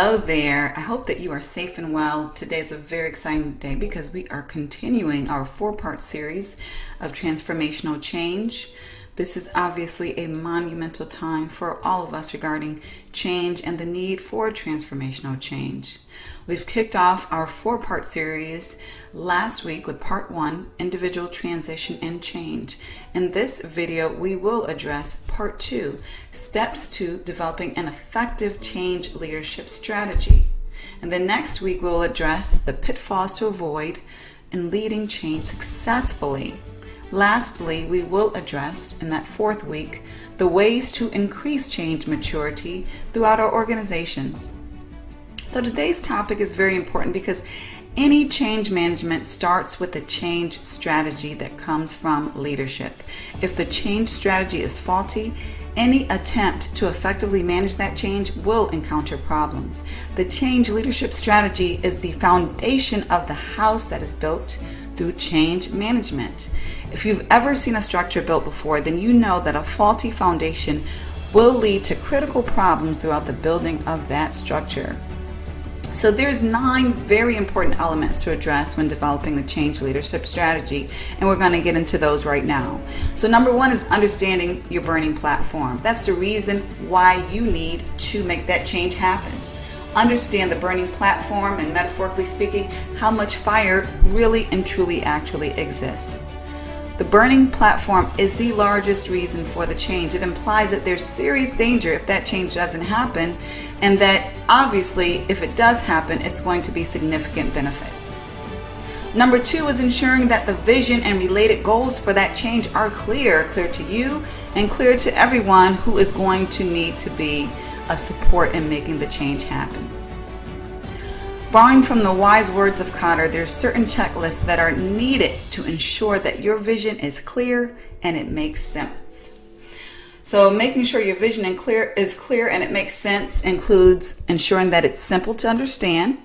Hello there. I hope that you are safe and well. Today is a very exciting day because we are continuing our 4-part series of transformational change. This is obviously a monumental time for all of us regarding change and the need for transformational change. We've kicked off our 4-part series last week with part 1, individual transition and change. In this video, we will address part 2, steps to developing an effective change leadership strategy. And then next week, we'll address the pitfalls to avoid in leading change successfully. Lastly, we will address in that 4th week the ways to increase change maturity throughout our organizations. So today's topic is very important because any change management starts with a change strategy that comes from leadership. If the change strategy is faulty, any attempt to effectively manage that change will encounter problems. The change leadership strategy is the foundation of the house that is built through change management. If you've ever seen a structure built before, then you know that a faulty foundation will lead to critical problems throughout the building of that structure. So there's 9 very important elements to address when developing the change leadership strategy, and we're going to get into those right now. So number 1 is understanding your burning platform. That's the reason why you need to make that change happen. Understand the burning platform and, metaphorically speaking, how much fire really and truly actually exists. The burning platform is the largest reason for the change. It implies that there's serious danger if that change doesn't happen, and that obviously if it does happen, it's going to be significant benefit. Number 2 is ensuring that the vision and related goals for that change are clear to you and clear to everyone who is going to need to be a support in making the change happen. Borrowing from the wise words of Cotter, there's certain checklists that are needed to ensure that your vision is clear and it makes sense. So making sure your vision is clear and it makes sense includes ensuring that it's simple to understand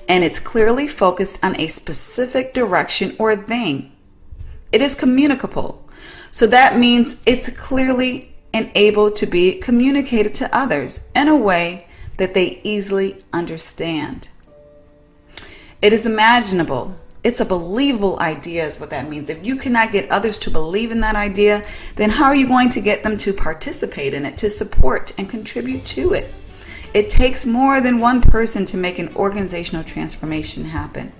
and it's clearly focused on a specific direction or thing. It is communicable. So that means it's clearly and able to be communicated to others in a way that they easily understand. It is imaginable. It's a believable idea is what that means. If you cannot get others to believe in that idea, then how are you going to get them to participate in it, to support and contribute to it? It takes more than one person to make an organizational transformation happen.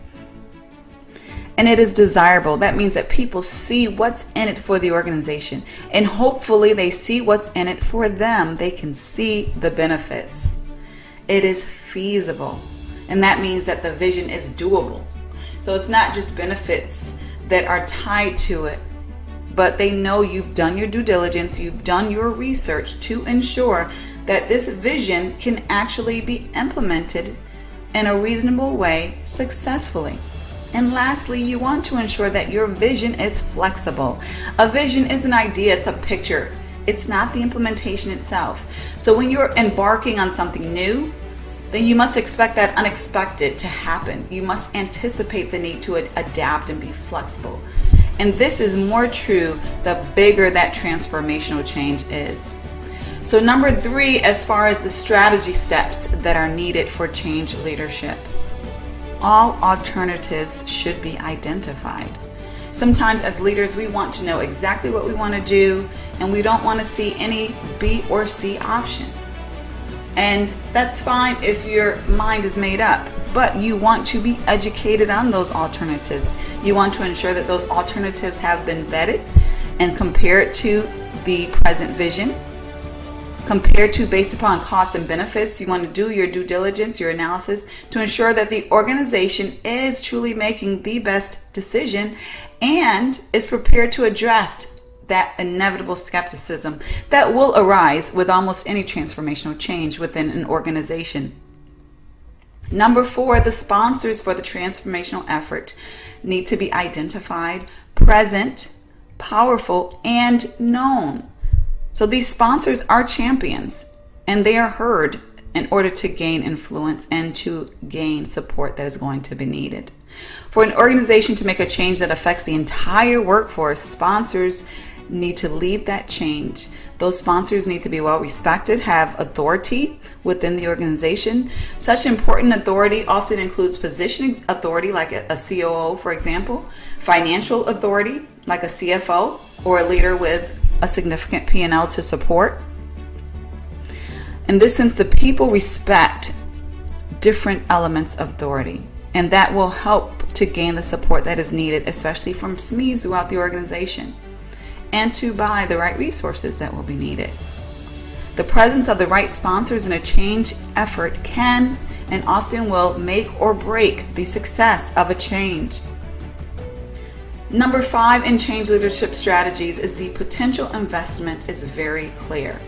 And it is desirable. That means that people see what's in it for the organization. And hopefully they see what's in it for them. They can see the benefits. It is feasible. And that means that the vision is doable. So it's not just benefits that are tied to it, but they know you've done your due diligence, you've done your research to ensure that this vision can actually be implemented in a reasonable way successfully. And lastly, you want to ensure that your vision is flexible. A vision is an idea, it's a picture. It's not the implementation itself. So when you're embarking on something new, then you must expect that unexpected to happen. You must anticipate the need to adapt and be flexible. And this is more true the bigger that transformational change is. So number 3, as far as the strategy steps that are needed for change leadership, all alternatives should be identified. Sometimes as leaders, we want to know exactly what we want to do, and we don't want to see any B or C option. And that's fine if your mind is made up, but you want to be educated on those alternatives. You want to ensure that those alternatives have been vetted and compared to the present vision, compared to based upon costs and benefits. You want to do your due diligence, your analysis to ensure that the organization is truly making the best decision and is prepared to address that inevitable skepticism that will arise with almost any transformational change within an organization. Number 4, the sponsors for the transformational effort need to be identified, present, powerful, and known. So these sponsors are champions and they are heard in order to gain influence and to gain support that is going to be needed. For an organization to make a change that affects the entire workforce, sponsors need to lead that change. Those sponsors need to be well respected, have authority within the organization. Such important authority often includes positioning authority, like a COO, for example, financial authority, like a CFO, or a leader with a significant P&L to support. In this sense, the people respect different elements of authority, and that will help to gain the support that is needed, especially from SMEs throughout the organization, and to buy the right resources that will be needed. The presence of the right sponsors in a change effort can and often will make or break the success of a change. Number 5 in change leadership strategies is the potential investment is very clear.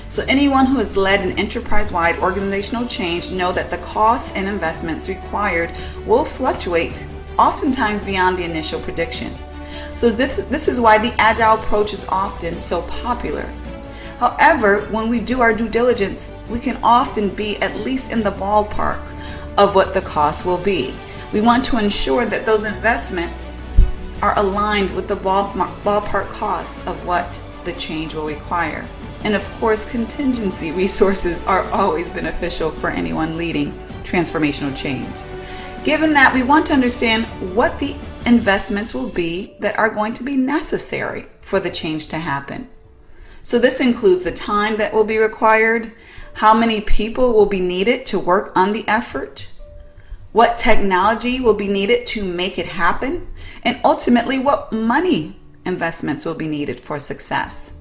So anyone who has led an enterprise-wide organizational change know that the costs and investments required will fluctuate, oftentimes beyond the initial prediction. So this is why the agile approach is often so popular. However, when we do our due diligence, we can often be at least in the ballpark of what the cost will be. We want to ensure that those investments are aligned with the ballpark costs of what the change will require. And of course, contingency resources are always beneficial for anyone leading transformational change. Given that, we want to understand what the investments will be that are going to be necessary for the change to happen. So this includes the time that will be required, how many people will be needed to work on the effort, what technology will be needed to make it happen, and ultimately what money investments will be needed for success.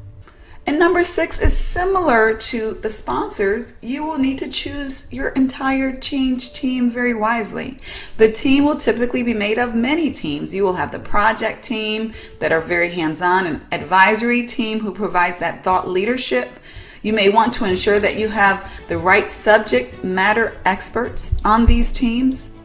And number 6 is similar to the sponsors. You will need to choose your entire change team very wisely. The team will typically be made of many teams. You will have the project team that are very hands-on, an advisory team who provides that thought leadership. You may want to ensure that you have the right subject matter experts on these teams,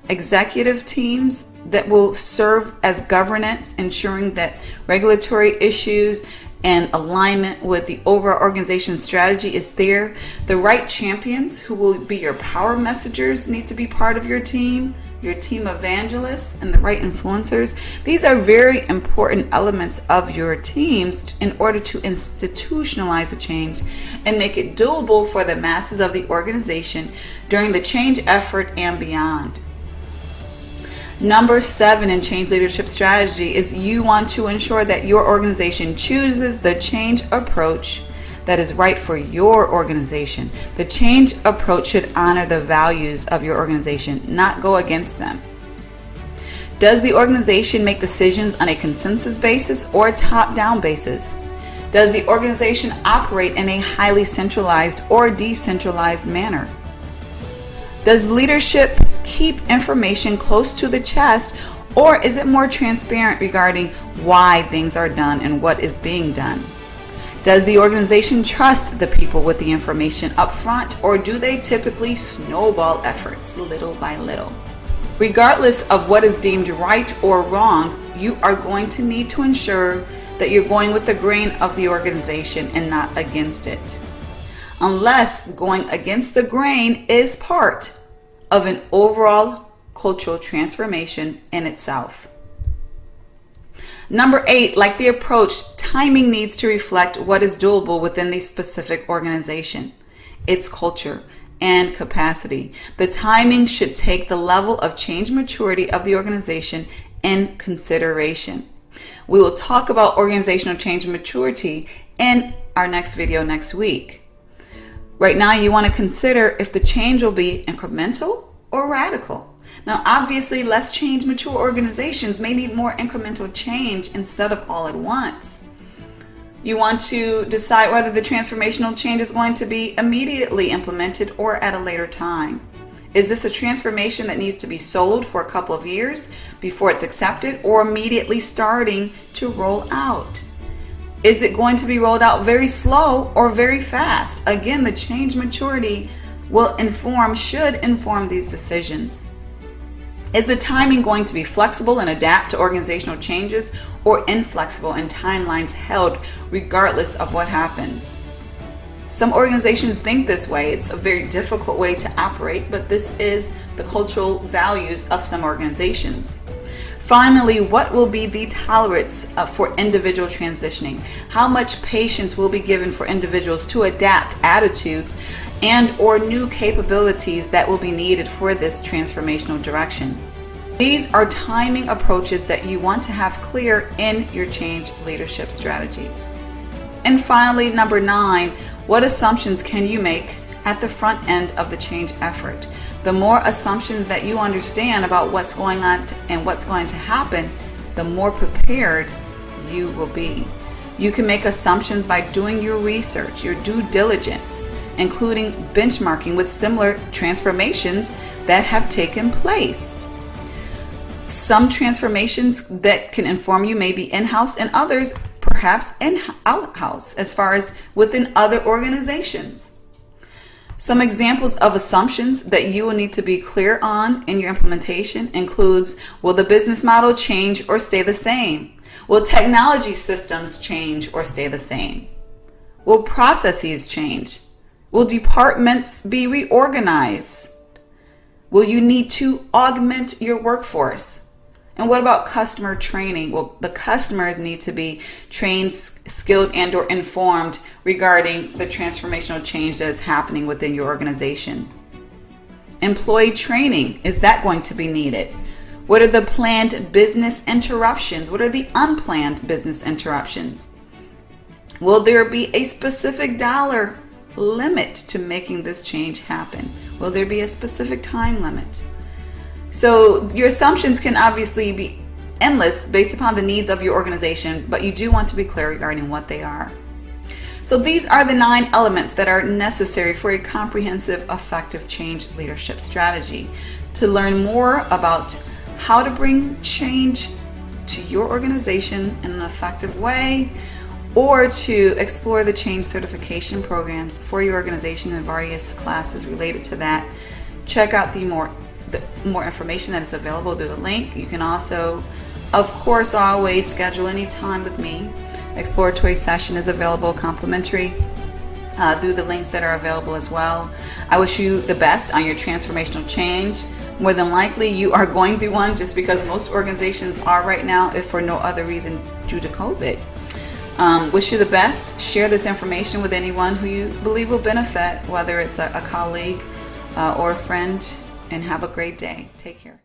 executive teams that will serve as governance, ensuring that regulatory issues and alignment with the overall organization strategy is there. The right champions who will be your power messengers need to be part of your team evangelists, and the right influencers. These are very important elements of your teams in order to institutionalize the change and make it doable for the masses of the organization during the change effort and beyond. Number 7 in change leadership strategy is you want to ensure that your organization chooses the change approach that is right for your organization. The change approach should honor the values of your organization, not go against them. Does the organization make decisions on a consensus basis or top-down basis? Does the organization operate in a highly centralized or decentralized manner? Does leadership keep information close to the chest, or is it more transparent regarding why things are done and what is being done? Does the organization trust the people with the information up front, or do they typically snowball efforts little by little? Regardless of what is deemed right or wrong, you are going to need to ensure that you're going with the grain of the organization and not against it, unless going against the grain is part of an overall cultural transformation in itself. Number 8, like the approach, timing needs to reflect what is doable within the specific organization, its culture, and capacity. The timing should take the level of change maturity of the organization in consideration. We will talk about organizational change maturity in our next video next week. Right now, you want to consider if the change will be incremental or radical. Now, obviously, less change mature organizations may need more incremental change instead of all at once. You want to decide whether the transformational change is going to be immediately implemented or at a later time. Is this a transformation that needs to be sold for a couple of years before it's accepted, or immediately starting to roll out? Is it going to be rolled out very slow or very fast? Again, the change maturity should inform these decisions. Is the timing going to be flexible and adapt to organizational changes, or inflexible and timelines held regardless of what happens? Some organizations think this way. It's a very difficult way to operate, but this is the cultural values of some organizations. Finally, what will be the tolerance for individual transitioning? How much patience will be given for individuals to adapt attitudes and or new capabilities that will be needed for this transformational direction? These are timing approaches that you want to have clear in your change leadership strategy. And finally, number 9, what assumptions can you make at the front end of the change effort? The more assumptions that you understand about what's going on and what's going to happen, the more prepared you will be. You can make assumptions by doing your research, your due diligence, including benchmarking with similar transformations that have taken place. Some transformations that can inform you may be in-house and others perhaps out-house as far as within other organizations. Some examples of assumptions that you will need to be clear on in your implementation includes, will the business model change or stay the same? Will technology systems change or stay the same? Will processes change? Will departments be reorganized? Will you need to augment your workforce? And what about customer training? Well, the customers need to be trained, skilled, and or informed regarding the transformational change that is happening within your organization. Employee training, is that going to be needed? What are the planned business interruptions? What are the unplanned business interruptions? Will there be a specific dollar limit to making this change happen? Will there be a specific time limit? So your assumptions can obviously be endless based upon the needs of your organization, but you do want to be clear regarding what they are. So these are the 9 elements that are necessary for a comprehensive, effective change leadership strategy. To learn more about how to bring change to your organization in an effective way, or to explore the change certification programs for your organization and various classes related to that, check out the more information that is available through the link. You can also, of course, always schedule any time with me. Exploratory session is available complimentary through the links that are available as well. I wish you the best on your transformational change. More than likely you are going through one, just because most organizations are right now, if for no other reason due to COVID. Wish you the best. Share this information with anyone who you believe will benefit, whether it's a colleague or a friend, and have a great day. Take care.